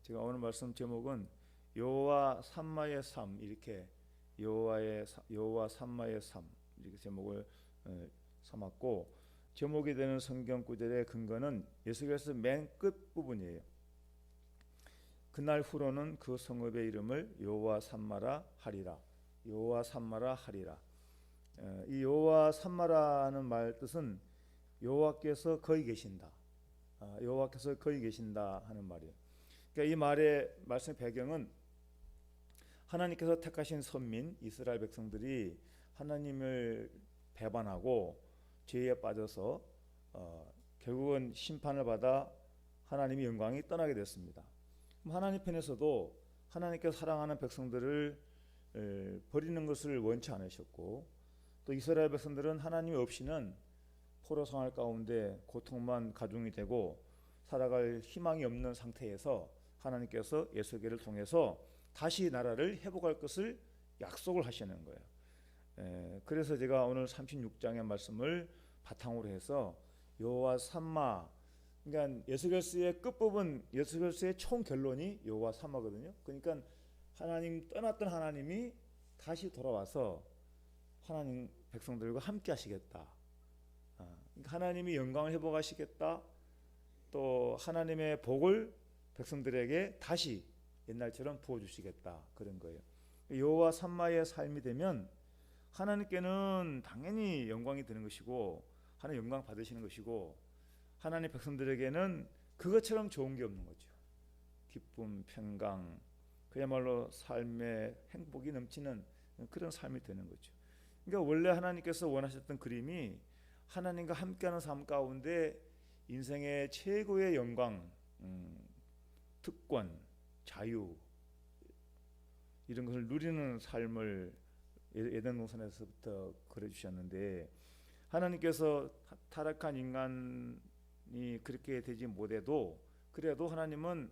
제가 오늘 말씀 제목은 여호와 삼마의 삶, 이렇게 여호와 삼마의 삶, 이렇게 제목을 삼았고, 제목이 되는 성경 구절의 근거는 예수께서 맨 끝 부분이에요. 그날 후로는 그 성읍의 이름을 여호와 삼마라 하리라. 여호와 삼마라 하리라. 이 여호와 삼마라는 말 뜻은 여호와께서 거기 계신다. 여호와께서 거기 계신다 하는 말이에요. 그러니까 이 말의 말씀 배경은 하나님께서 택하신 선민 이스라엘 백성들이 하나님을 배반하고 죄에 빠져서 결국은 심판을 받아 하나님의 영광이 떠나게 됐습니다. 하나님 편에서도 하나님께서 사랑하는 백성들을 버리는 것을 원치 않으셨고, 또 이스라엘 백성들은 하나님 없이는 포로 생활 가운데 고통만 가중이 되고 살아갈 희망이 없는 상태에서 하나님께서 에스겔을 통해서 다시 나라를 회복할 것을 약속을 하시는 거예요. 그래서 제가 오늘 36장의 말씀을 바탕으로 해서 여호와 삼마, 그러니까 에스겔서의 끝부분, 에스겔서의 총 결론이 여호와 삼마거든요. 그러니까 하나님 떠났던 하나님이 다시 돌아와서 하나님 백성들과 함께 하시겠다. 그러니까 하나님이 영광을 회복하시겠다. 또 하나님의 복을 백성들에게 다시 옛날처럼 부어주시겠다, 그런 거예요. 여호와 삼마의 삶이 되면 하나님께는 당연히 영광이 되는 것이고 하나님 영광 받으시는 것이고, 하나님 백성들에게는 그것처럼 좋은 게 없는 거죠. 기쁨, 평강, 그야말로 삶의 행복이 넘치는 그런 삶이 되는 거죠. 그러니까 원래 하나님께서 원하셨던 그림이 하나님과 함께하는 삶 가운데 인생의 최고의 영광, 특권, 자유, 이런 것을 누리는 삶을 에덴 동산에서부터 그려주셨는데, 하나님께서 타락한 인간이 그렇게 되지 못해도 그래도 하나님은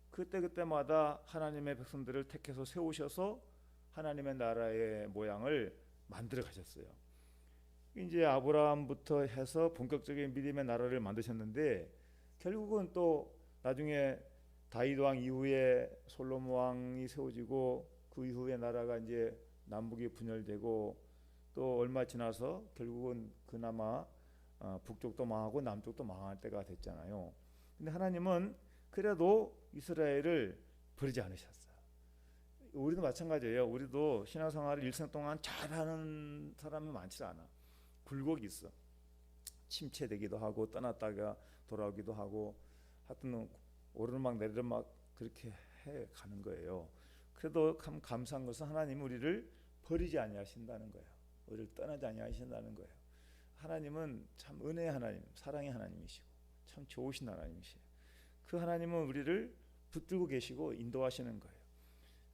그때그때마다 하나님의 백성들을 택해서 세우셔서 하나님의 나라의 모양을 만들어 가셨어요. 이제 아브라함부터 해서 본격적인 믿음의 나라를 만드셨는데, 결국은 또 나중에 다윗 왕 이후에 솔로몬 왕이 세워지고 그 이후에 나라가 이제 남북이 분열되고 또 얼마 지나서 결국은 그나마 북쪽도 망하고 남쪽도 망할 때가 됐잖아요. 근데 하나님은 그래도 이스라엘을 버리지 않으셨어요. 우리도 마찬가지예요. 우리도 신앙생활을 일생 동안 잘하는 사람이 많지 않아. 굴곡이 있어. 침체되기도 하고 떠났다가 돌아오기도 하고, 하여튼 오르막 내리막 그렇게 해 가는 거예요. 그래도 참 감사한 것은 하나님은 우리를 버리지 아니하신다는 거예요. 우리를 떠나지 아니하신다는 거예요. 하나님은 참 은혜의 하나님, 사랑의 하나님이시고 참 좋으신 하나님이시에요. 그 하나님은 우리를 붙들고 계시고 인도하시는 거예요.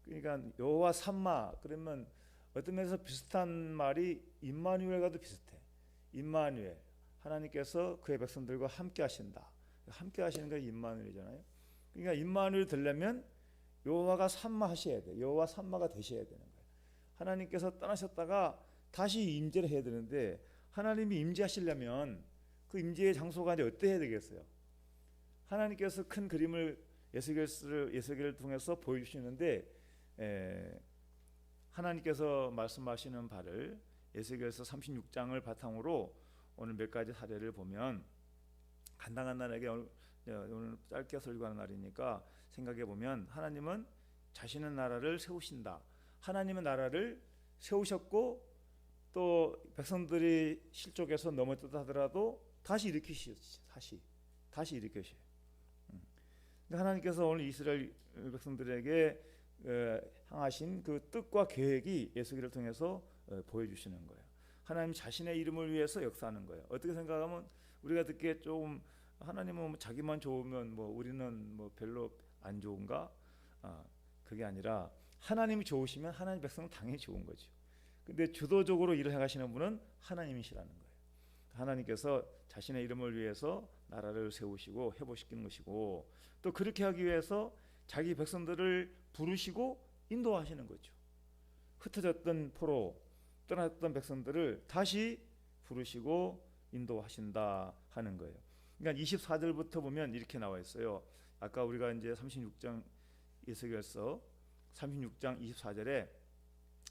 그러니까 여호와 삼마, 그러면 어떤 면에서 비슷한 말이 임마누엘과도 비슷해. 임마누엘, 하나님께서 그의 백성들과 함께 하신다. 함께 하시는 게 임마누엘이잖아요. 그러니까 임마누엘 되려면 여호와가 삼마 하셔야 돼. 여호와 삼마가 되셔야 되는 거예요. 하나님께서 떠나셨다가 다시 임재를 해야 되는데, 하나님이 임재하시려면 그 임재의 장소가 이제 어때야 되겠어요? 하나님께서 큰 그림을 에스겔을 통해서 보여주시는데, 하나님께서 말씀하시는 바를 에스겔서 36장을 바탕으로 오늘 몇 가지 사례를 보면, 간단하게 오늘 짧게 설교하는 날이니까 생각해 보면, 하나님은 자신의 나라를 세우신다. 하나님의 나라를 세우셨고 또 백성들이 실족해서 넘어졌다 하더라도 다시 일으키시죠. 다시 일으키셔요. 하나님께서 오늘 이스라엘 백성들에게 향하신 그 뜻과 계획이 에스겔을 통해서 보여주시는 거예요. 하나님 자신의 이름을 위해서 역사하는 거예요. 어떻게 생각하면 우리가 듣기에 조금, 하나님은 뭐 자기만 좋으면 뭐 우리는 뭐 별로 안 좋은가? 그게 아니라 하나님이 좋으시면 하나님 백성은 당연히 좋은 거죠. 근데 주도적으로 일을 행하시는 분은 하나님이시라는 거예요. 하나님께서 자신의 이름을 위해서 나라를 세우시고 회복시키는 것이고, 또 그렇게 하기 위해서 자기 백성들을 부르시고 인도하시는 거죠. 흩어졌던 포로 떠났던 백성들을 다시 부르시고 인도하신다 하는 거예요. 그러니까 24절부터 보면 이렇게 나와 있어요. 아까 우리가 이제 36장 에스겔서 36장 24절에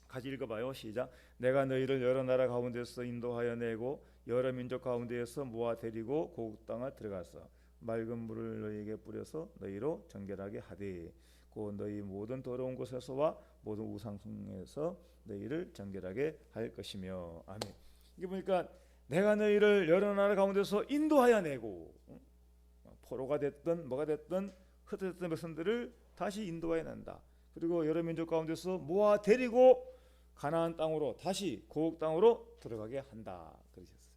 같이 읽어봐요. 시작. 내가 너희를 여러 나라 가운데서 인도하여 내고 여러 민족 가운데에서 모아 데리고 고국 땅을 들어가서 맑은 물을 너희에게 뿌려서 너희로 정결하게 하되 곧 너희 모든 더러운 곳에서와 모든 우상숭에서 너희를 정결하게 할 것이며. 아멘. 이게 보니까 내가 너희를 여러 나라 가운데서 인도하여 내고, 포로가 됐든 뭐가 됐든 흩어졌던 백성들을 다시 인도하여 낸다. 그리고 여러 민족 가운데서 모아 데리고 가나안 땅으로 다시 고국 땅으로 들어가게 한다 그러셨어요.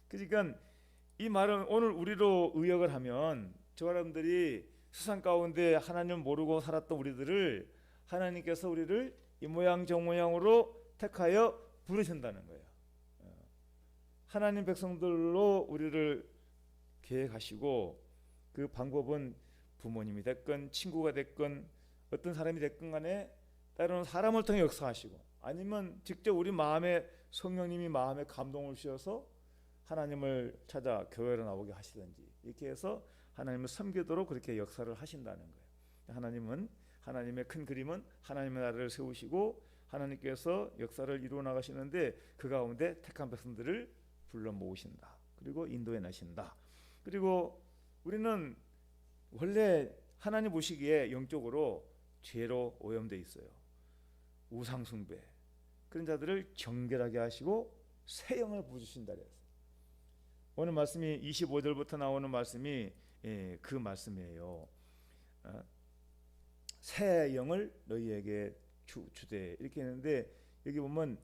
그러니까 이 말은 오늘 우리로 의역을 하면 저 사람들이 세상 가운데 하나님을 모르고 살았던 우리들을 하나님께서 우리를 이 모양 저 모양으로 택하여 부르신다는 거예요. 하나님 백성들로 우리를 계획하시고, 그 방법은 부모님이 됐건 친구가 됐건 어떤 사람이 됐건 간에 때로는 사람을 통해 역사하시고, 아니면 직접 우리 마음에 성령님이 마음에 감동을 주셔서 하나님을 찾아 교회로 나오게 하시든지 이렇게 해서 하나님을 섬기도록 그렇게 역사를 하신다는 거예요. 하나님은, 하나님의 큰 그림은 하나님의 나라를 세우시고 하나님께서 역사를 이루어 나가시는데 그 가운데 택한 백성들을 불러 모으신다. 그리고 인도해 나신다. 그리고 우리는 원래 하나님 보시기에 영적으로 죄로 오염돼 있어요. 우상 숭배, 그런 자들을 정결하게 하시고 새 영을 부어주신다 그랬어요. 오늘 말씀이 25절부터 나오는 말씀이 그 말씀이에요. 새 영을 너희에게 주되 이렇게 했는데, 여기 보면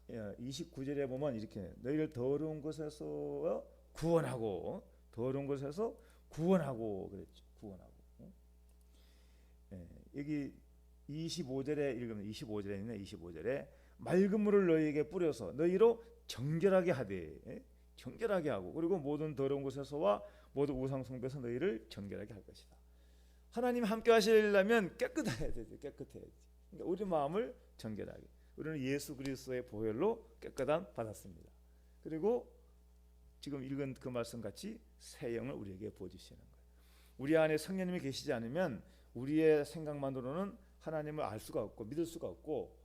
29절에 보면 이렇게 너희를 더러운 곳에서 구원하고, 더러운 곳에서 구원하고 그랬죠. 구원하고. 여기 25절에 읽으면 25절에 있네. 25절에 맑은 물을 너희에게 뿌려서 너희로 정결하게 하되, 정결하게 하고, 그리고 모든 더러운 곳에서와 모든 우상 숭배에서 너희를 정결하게 할 것이다. 하나님 함께 하시려면 깨끗해야 되죠. 깨끗해야지. 그러니까 우리 마음을 정결하게. 우리는 예수 그리스도의 보혈로 깨끗함 받았습니다. 그리고 지금 읽은 그 말씀 같이 새 영을 우리에게 부어주시는 거예요. 우리 안에 성령님이 계시지 않으면 우리의 생각만으로는 하나님을 알 수가 없고 믿을 수가 없고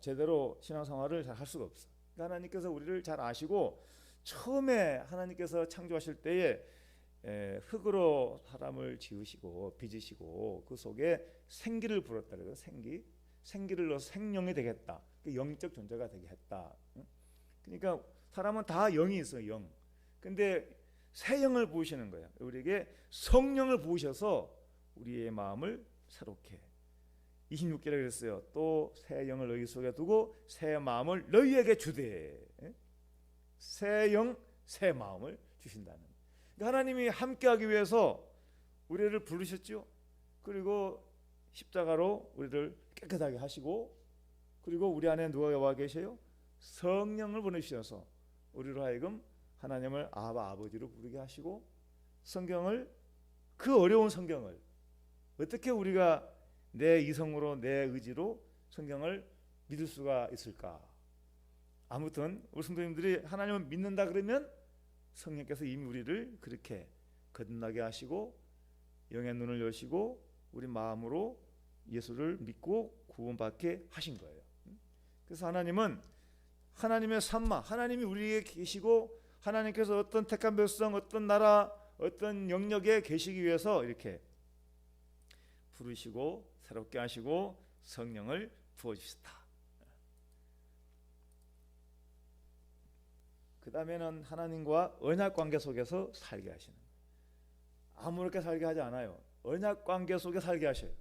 제대로 신앙생활을 잘 할 수가 없어. 그러니까 하나님께서 우리를 잘 아시고 처음에 하나님께서 창조하실 때에 흙으로 사람을 지으시고 빚으시고 그 속에 생기를 불었다 그래서 생기를 넣어서 생명이 되겠다. 영적 존재가 되게 했다. 그러니까 사람은 다 영이 있어요. 영. 근데 새 영을 부으시는 거예요. 우리에게 성령을 부으셔서 우리의 마음을 새롭게. 26절에 그랬어요. 또 새 영을 너희 속에 두고 새 마음을 너희에게 주되. 새 영, 새 마음을 주신다는. 그러니까 하나님이 함께하기 위해서 우리를 부르셨죠. 그리고 십자가로 우리를 깨끗하게 하시고, 그리고 우리 안에 누가 와 계셔요? 성령을 보내주셔서 우리로 하여금 하나님을 아버지로 부르게 하시고, 성경을, 그 어려운 성경을 어떻게 우리가 내 이성으로 내 의지로 성경을 믿을 수가 있을까? 아무튼 우리 성도님들이 하나님을 믿는다 그러면 성령께서 이미 우리를 그렇게 거듭나게 하시고 영의 눈을 여시고 우리 마음으로 예수를 믿고 구원받게 하신 거예요. 그래서 하나님은 하나님의 산마, 하나님이 우리에게 계시고 하나님께서 어떤 택한 백성, 어떤 나라, 어떤 영역에 계시기 위해서 이렇게 부르시고 새롭게 하시고 성령을 부어주셨다. 그 다음에는 하나님과 언약 관계 속에서 살게 하시는 거예요. 아무렇게 살게 하지 않아요. 언약 관계 속에 살게 하셔요.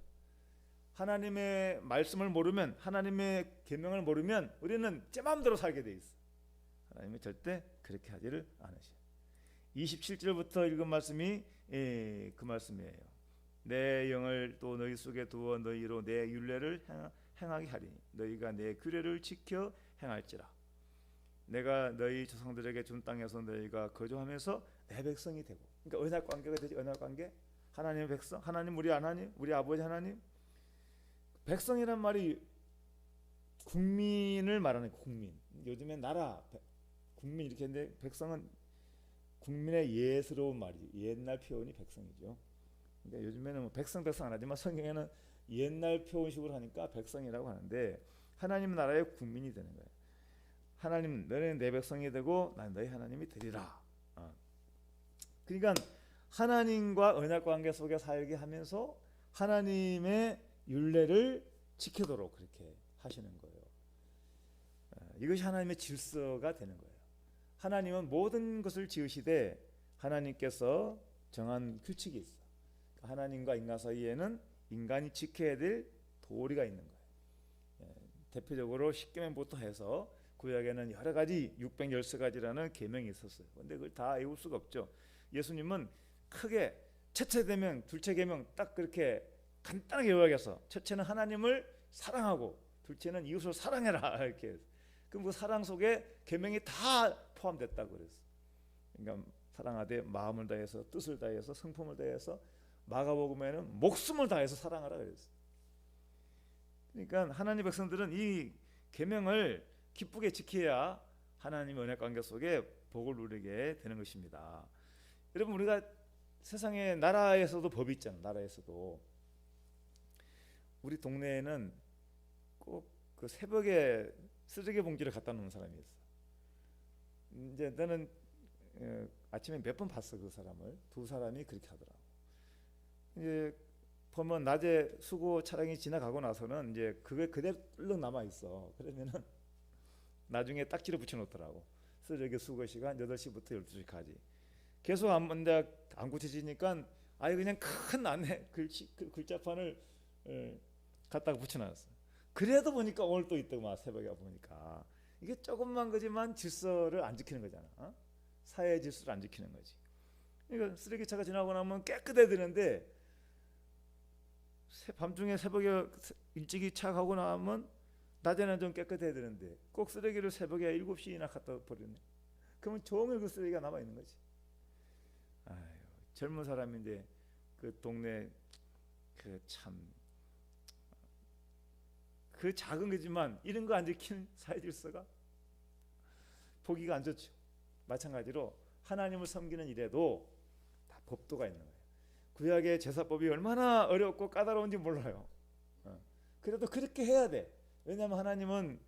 하나님의 말씀을 모르면, 하나님의 계명을 모르면 우리는 제 마음대로 살게 돼 있어. 하나님이 절대 그렇게 하지를 않으셔요. 27절부터 읽은 말씀이 그 말씀이에요. 내 영을 또 너희 속에 두어 너희로 내 율례를 행하게 하리니 너희가 내 규례를 지켜 행할지라. 내가 너희 조상들에게 준 땅에서 너희가 거주하면서 내 백성이 되고. 그러니까 언약 관계가 되지. 언약 관계. 하나님의 백성, 하나님 우리 하나님, 우리 아버지 하나님. 백성이란 말이 국민을 말하는 국민. 요즘엔 나라, 국민 이렇게 했는데 백성은 국민의 예스러운 말이죠. 옛날 표현이 백성이죠. 그러니까 요즘에는 뭐 백성 안 하지만 성경에는 옛날 표현식으로 하니까 백성이라고 하는데 하나님 나라의 국민이 되는 거예요. 하나님 너희는 내 백성이 되고 난 너희 하나님이 되리라. 그러니까 하나님과 언약 관계 속에 살게 하면서 하나님의 율례를 지키도록 그렇게 하시는 거예요. 이것이 하나님의 질서가 되는 거예요. 하나님은 모든 것을 지으시되 하나님께서 정한 규칙이 있어. 하나님과 인간 사이에는 인간이 지켜야 될 도리가 있는 거예요. 대표적으로 십계명부터 해서 구약에는 여러 가지 613가지라는 계명이 있었어요. 그런데 그걸 다 외울 수가 없죠. 예수님은 크게 첫째 계명, 둘째 계명 딱 그렇게 간단하게 요약해서 첫째는 하나님을 사랑하고 둘째는 이웃을 사랑해라 이렇게. 그럼 그 사랑 속에 계명이 다 포함됐다고 그랬어. 그러니까 사랑하되 마음을 다해서 뜻을 다해서 성품을 다해서 마가복음에는 목숨을 다해서 사랑하라 그랬어. 그러니까 하나님 백성들은 이 계명을 기쁘게 지켜야 하나님의 언약 관계 속에 복을 누리게 되는 것입니다. 여러분 우리가 세상에 나라에서도 법이 있잖아. 나라에서도 우리 동네에는 꼭 그 새벽에 쓰레기 봉지를 갖다 놓는 사람이 있어. 이제 나는 아침에 몇 번 봤어. 그 사람을 두 사람이 그렇게 하더라고. 이제 보면 낮에 수고 차량이 지나가고 나서는 이제 그게 그대로 남아 있어. 그러면은 나중에 딱지를 붙여 놓더라고. 쓰레기 수거 시간 8시부터 12시까지. 계속 안 고쳐지니까 아예 그냥 큰 안내 글자판을 갖다가 붙여놨어. 그래도 보니까 오늘 또 있더만 새벽에 보니까 이게 조금만 거지만 질서를 안 지키는 거잖아. 사회 질서를 안 지키는 거지. 그러니까 쓰레기차가 지나고 나면 깨끗해 되는데 밤중에 새벽에 일찍이 차 가고 나면 낮에는 좀 깨끗해야 되는데 꼭 쓰레기를 새벽에 7시나 갖다 버리네. 그러면 종일 그 쓰레기가 남아 있는 거지. 아유, 젊은 사람인데 그 동네 그 작은 거지만 이런 거 안 지키는 사회 질서가 보기가 안 좋죠. 마찬가지로 하나님을 섬기는 일에도 다 법도가 있는 거예요. 구약의 제사법이 얼마나 어렵고 까다로운지 몰라요. 그래도 그렇게 해야 돼. 왜냐하면 하나님은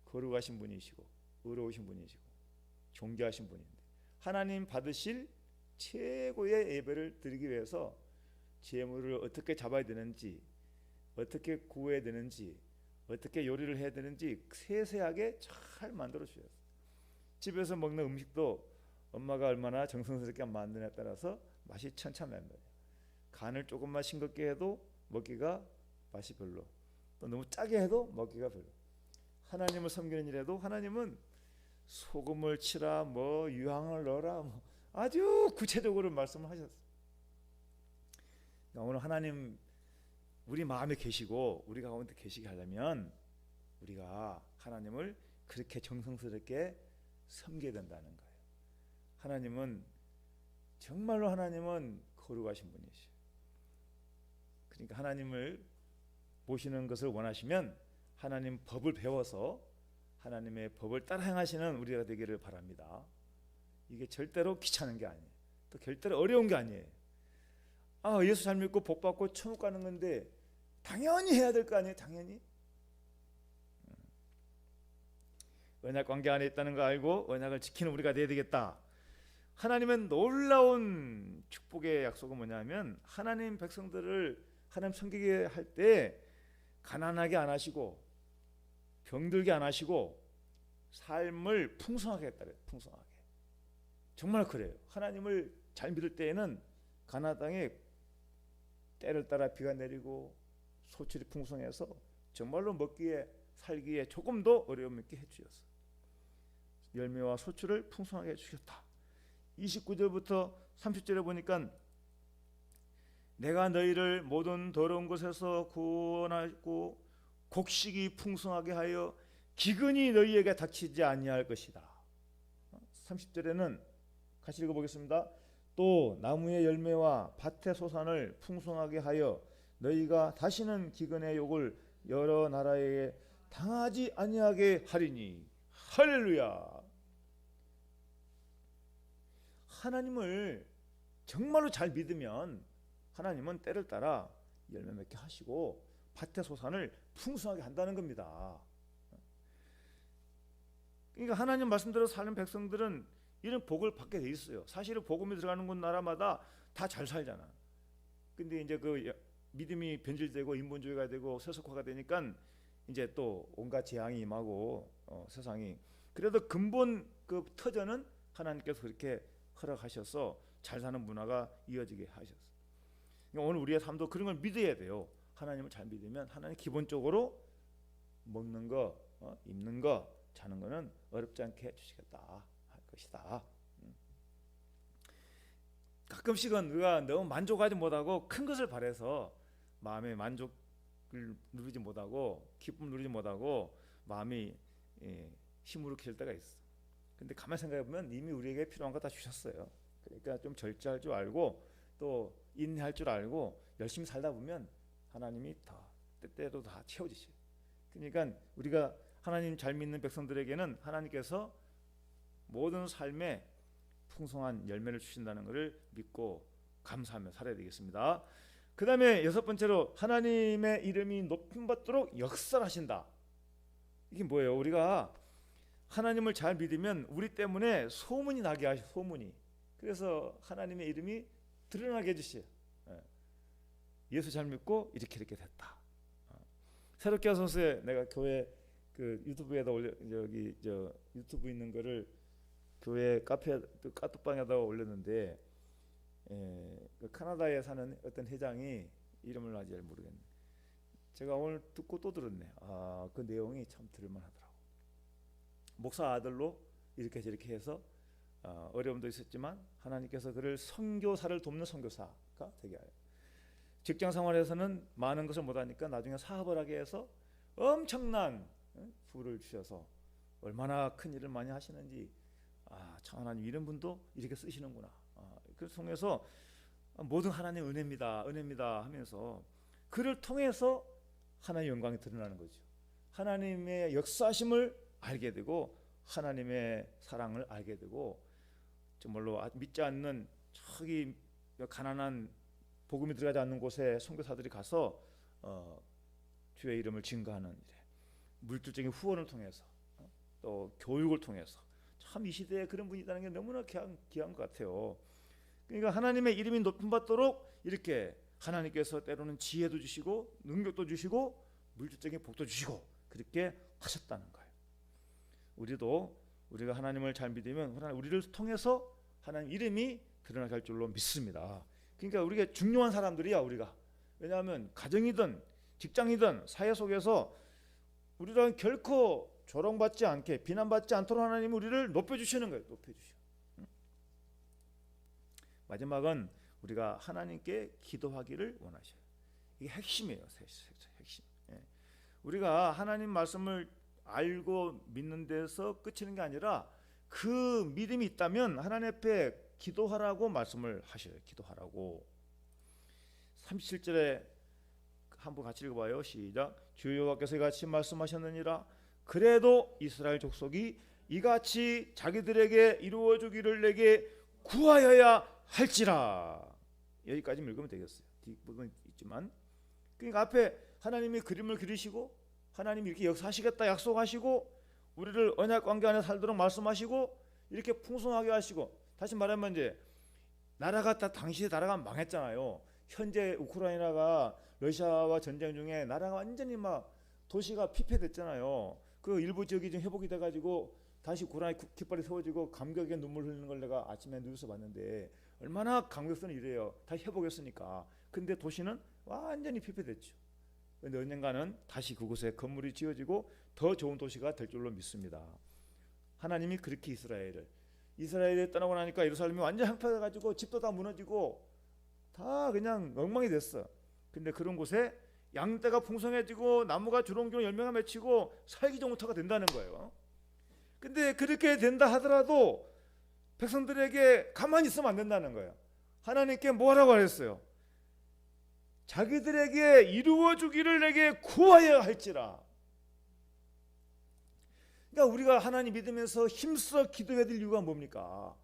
거룩하신 분이시고 의로우신 분이시고 존귀하신 분인데 하나님 받으실 최고의 예배를 드리기 위해서 제물을 어떻게 잡아야 되는지, 어떻게 구워야 되는지, 어떻게 요리를 해야 되는지 세세하게 잘 만들어 주셨어요. 집에서 먹는 음식도 엄마가 얼마나 정성스럽게 만드냐에 따라서 맛이 천차만별이에요. 간을 조금만 싱겁게 해도 먹기가 맛이 별로, 또 너무 짜게 해도 먹기가 별로. 하나님을 섬기는 일에도 하나님은 소금을 치라, 뭐 유향을 넣어라, 뭐 아주 구체적으로 말씀을 하셨어요. 오늘 하나님 우리 마음에 계시고 우리 가운데 계시게 하려면 우리가 하나님을 그렇게 정성스럽게 섬겨야 된다는 거예요. 하나님은 정말로 하나님은 거룩하신 분이시죠. 그러니까 하나님을 모시는 것을 원하시면 하나님 법을 배워서 하나님의 법을 따라 행하시는 우리가 되기를 바랍니다. 이게 절대로 귀찮은 게 아니에요. 또 절대로 어려운 게 아니에요. 예수 잘 믿고 복 받고 천국 가는 건데 당연히 해야 될 거 아니에요. 당연히. 언약 관계 안에 있다는 거 알고 언약을 지키는 우리가 돼야 되겠다. 하나님은 놀라운 축복의 약속은 뭐냐면 하나님 백성들을 하나님 섬기게 할 때 가난하게 안 하시고 병들게 안 하시고 삶을 풍성하게 했다. 풍성하게. 정말 그래요. 하나님을 잘 믿을 때에는 가나안 땅에 때를 따라 비가 내리고 소출이 풍성해서 정말로 먹기에 살기에 조금 더 어려움 있게 해주셨어. 열매와 소출을 풍성하게 해주셨다. 29절부터 30절에 보니까 내가 너희를 모든 더러운 곳에서 구원하고 곡식이 풍성하게 하여 기근이 너희에게 닥치지 아니할 것이다. 30절에는 같이 읽어보겠습니다. 또 나무의 열매와 밭의 소산을 풍성하게 하여 너희가 다시는 기근의 욕을 여러 나라에 당하지 아니하게 하리니. 할렐루야. 하나님을 정말로 잘 믿으면 하나님은 때를 따라 열매 맺게 하시고 밭의 소산을 풍성하게 한다는 겁니다. 그러니까 하나님 말씀대로 사는 백성들은 이런 복을 받게 돼 있어요. 사실은 복음이 들어가는 곳 나라마다 다 잘 살잖아. 근데 이제 그 믿음이 변질되고 인본주의가 되고 세속화가 되니까 이제 또 온갖 재앙이 임하고 세상이, 그래도 근본 그 터전은 하나님께서 그렇게 허락하셔서 잘 사는 문화가 이어지게 하셨어요. 그러니까 오늘 우리의 삶도 그런 걸 믿어야 돼요. 하나님을 잘 믿으면 하나님 기본적으로 먹는 거, 입는 거, 자는 거는 어렵지 않게 해주시겠다 할 것이다. 가끔씩은 우리가 너무 만족하지 못하고 큰 것을 바라서 마음의 만족을 누리지 못하고 기쁨을 누리지 못하고 마음이 시무룩해질 때가 있어. 근데 가만히 생각해 보면 이미 우리에게 필요한 거 다 주셨어요. 그러니까 좀 절제할 줄 알고 또 인내할 줄 알고 열심히 살다 보면 하나님이 다 때때로 다 채워주셔요. 그러니까 우리가 하나님 잘 믿는 백성들에게는 하나님께서 모든 삶에 풍성한 열매를 주신다는 것을 믿고 감사하며 살아야 되겠습니다. 그 다음에 여섯 번째로 하나님의 이름이 높임받도록 역사하신다. 이게 뭐예요? 우리가 하나님을 잘 믿으면 우리 때문에 소문이 나게 하셔. 소문이. 그래서 하나님의 이름이 드러나게 해주셔요. 예수 잘 믿고 이렇게 됐다. 새롭게 하소서에 내가 교회 그 유튜브에다 올려, 여기 저 유튜브 있는 거를 교회 카페 카톡방에다가 올렸는데, 그 카나다에 사는 어떤 회장이 이름을 아직 잘 모르겠네. 제가 오늘 듣고 또 들었네. 그 내용이 참 들을만하더라고. 목사 아들로 이렇게 저렇게 해서 어려움도 있었지만 하나님께서 그를 선교사를 돕는 선교사가 되게 하여, 직장 생활에서는 많은 것을 못하니까 나중에 사업을 하게 해서 엄청난 부를 주셔서 얼마나 큰 일을 많이 하시는지, 참 하나님 이런 분도 이렇게 쓰시는구나. 그래서 통해서 모든 하나님의 은혜입니다 하면서 그를 통해서 하나님의 영광이 드러나는 거죠. 하나님의 역사심을 알게 되고 하나님의 사랑을 알게 되고, 정말로 믿지 않는 저기 가난한 복음이 들어가지 않는 곳에 선교사들이 가서 주의 이름을 증거하는 일에, 물질적인 후원을 통해서 또 교육을 통해서, 참 이 시대에 그런 분이 있다는 게 너무나 귀한 것 같아요. 그러니까 하나님의 이름이 높임받도록 이렇게 하나님께서 때로는 지혜도 주시고 능력도 주시고 물질적인 복도 주시고 그렇게 하셨다는 거예요. 우리가 하나님을 잘 믿으면 우리를 통해서 하나님 이름이 드러나게 할 줄로 믿습니다. 그러니까 우리가 중요한 사람들이야 우리가. 왜냐하면 가정이든 직장이든 사회 속에서 우리는 결코 조롱받지 않게, 비난받지 않도록 하나님이 우리를 높여주시는 거예요. 높여주셔. 마지막은 우리가 하나님께 기도하기를 원하셔요. 이게 핵심이에요. 핵심. 우리가 하나님 말씀을 알고 믿는 데서 끝이는 게 아니라 그 믿음이 있다면 하나님 앞에 기도하라고 말씀을 하셔요. 기도하라고. 37절에 한번 같이 읽어봐요. 시작. 주 여호와께서 같이 말씀하셨느니라. 그래도 이스라엘 족속이 이같이 자기들에게 이루어주기를 내게 구하여야 할지라. 여기까지 읽으면 되겠어요. 뒷부분 있지만, 그러니까 앞에 하나님이 그림을 그리시고 하나님이 이렇게 역사하시겠다 약속하시고 우리를 언약 관계 안에 살도록 말씀하시고 이렇게 풍성하게 하시고, 다시 말하면 이제 당시에 나라가 망했잖아요. 현재 우크라이나가 러시아와 전쟁 중에 나라가 완전히 막 도시가 피폐됐잖아요. 그 일부 지역이 좀 회복이 돼가지고 다시 고라니 깃발이 세워지고 감격의 눈물 흘리는 걸 내가 아침에 뉴스 봤는데, 얼마나 감격스러운 일이에요. 다시 회복했으니까. 근데 도시는 완전히 피폐됐죠. 근데 언젠가는 다시 그곳에 건물이 지어지고 더 좋은 도시가 될 줄로 믿습니다. 하나님이 그렇게 이스라엘을 떠나고 나니까 예루살렘이 완전 황폐해가지고 집도 다 무너지고 다 그냥 엉망이 됐어. 근데 그런 곳에 양떼가 풍성해지고 나무가 주렁주렁 열매가 맺히고 살기 좋은 터가 된다는 거예요. 근데 그렇게 된다 하더라도 백성들에게 가만히 있으면 안 된다는 거예요. 하나님께 뭐라고 하셨어요? 자기들에게 이루어주기를 내게 구하여야 할지라. 그러니까 우리가 하나님 믿으면서 힘써 기도해야 될 이유가 뭡니까?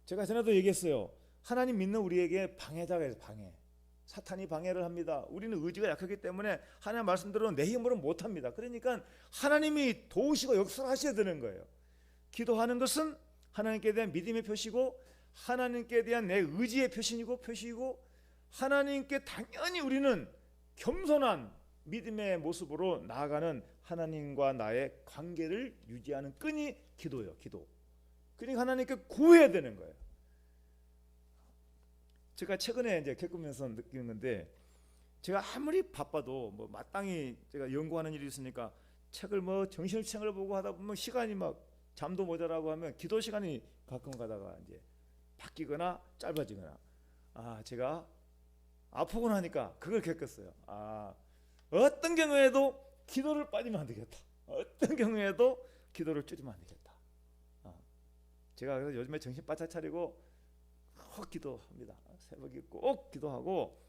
제가 전에도 얘기했어요. 하나님 믿는 우리에게 방해자가 있어요. 방해. 사탄이 방해를 합니다. 우리는 의지가 약하기 때문에 하나님 말씀대로 내 힘으로 못합니다. 그러니까 하나님이 도우시고 역사하셔야 되는 거예요. 기도하는 것은 하나님께 대한 믿음의 표시고 하나님께 대한 내 의지의 표시이고 하나님께 당연히 우리는 겸손한 믿음의 모습으로 나아가는 하나님과 나의 관계를 유지하는 끈이 기도예요. 기도. 그러니까 하나님께 구해야 되는 거예요. 제가 최근에 이제 겪으면서 느끼는 건데, 제가 아무리 바빠도 뭐 마땅히 제가 연구하는 일이 있으니까 책을 뭐 정신을 보고 하다 보면 시간이 막 잠도 모자라고 하면 기도 시간이 가끔 가다가 이제 바뀌거나 짧아지거나, 제가 아프고 나니까 그걸 겪었어요. 어떤 경우에도 기도를 빠지면 안 되겠다. 어떤 경우에도 기도를 줄이면 안 되겠다. 제가 그래서 요즘에 정신 바짝 차리고 꼭 기도합니다. 새벽에 꼭 기도하고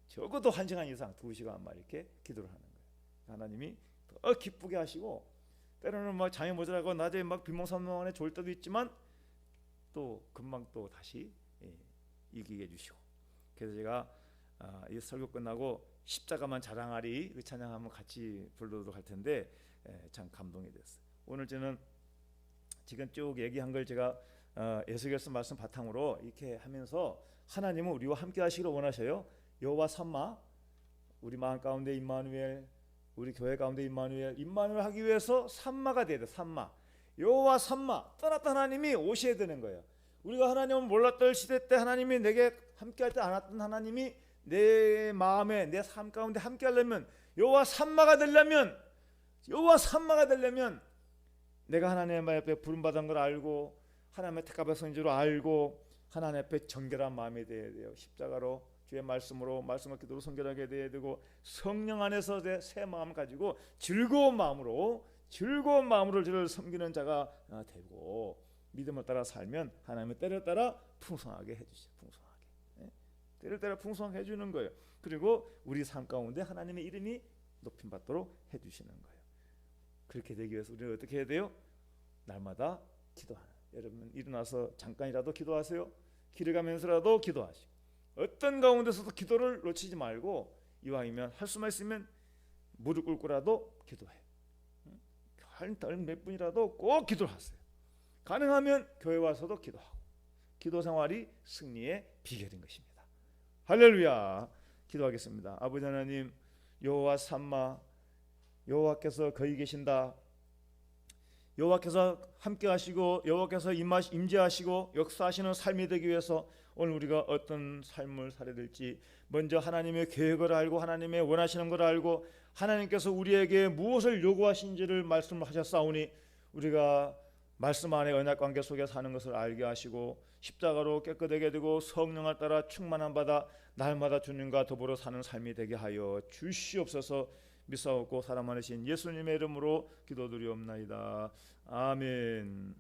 적어도 1시간 이상 2시간 막 이렇게 기도를 하는 거예요. 하나님이 더 기쁘게 하시고, 때로는 막 잠이 모자라고 낮에 막 비몽사몽간에 졸 때도 있지만 또 금방 또 다시 이기게 해주시고. 그래서 제가 이 설교 끝나고 십자가만 자랑하리 그 찬양 한번 같이 부르도록 할 텐데, 참 감동이 됐어요. 오늘 저는 지금 쭉 얘기한 걸 제가 에스겔서 말씀 바탕으로 이렇게 하면서 하나님은 우리와 함께 하시기를 원하셔요. 여호와 삼마, 우리 마음 가운데 임마누엘, 우리 교회 가운데 임마누엘 하기 위해서 삼마가 돼야 돼. 삼마, 여호와 삼마, 떠났던 하나님이 오셔야 되는 거예요. 우리가 하나님을 몰랐던 시대 때 하나님이 내게 함께하지 않았던 하나님이 내 마음에 내 삶 가운데 함께하려면, 여호와 삼마가 되려면 내가 하나님 앞에 부름받은 걸 알고 하나님의 택한 백성인 줄 알고 하나님 앞에 정결한 마음이 되어야 돼요. 십자가로 주의 말씀으로 말씀과 기도로 성결하게 되어야 되고, 성령 안에서 새 마음을 가지고 즐거운 마음으로 주를 섬기는 자가 되고, 믿음을 따라 살면 하나님은 때를 따라 풍성하게 해주세요. 때를 따라 풍성하게 해주는 거예요. 그리고 우리 삶 가운데 하나님의 이름이 높임 받도록 해주시는 거예요. 그렇게 되기 위해서 우리는 어떻게 해야 돼요? 날마다 기도하는. 여러분 일어나서 잠깐이라도 기도하세요. 길을 가면서라도 기도하시고, 어떤 가운데서도 기도를 놓치지 말고 이왕이면 할 수만 있으면 무릎 꿇고라도 기도해. 한 몇 분이라도 꼭 기도를 하세요. 가능하면 교회 와서도 기도하고. 기도 생활이 승리의 비결인 것입니다. 할렐루야. 기도하겠습니다. 아버지 하나님, 여호와 삼마, 여호와께서 거기 계신다. 여호와께서 함께 하시고 여호와께서 임재하시고 역사하시는 삶이 되기 위해서 오늘 우리가 어떤 삶을 살아야 될지 먼저 하나님의 계획을 알고 하나님의 원하시는 걸 알고 하나님께서 우리에게 무엇을 요구하신지를 말씀하셨사오니, 우리가 말씀 안에 언약 관계 속에 사는 것을 알게 하시고 십자가로 깨끗하게 되고 성령을 따라 충만한 바다 날마다 주님과 더불어 사는 삶이 되게 하여 주시옵소서. 믿사옵고 사랑 많으신 예수님의 이름으로 기도드리옵나이다. 아멘.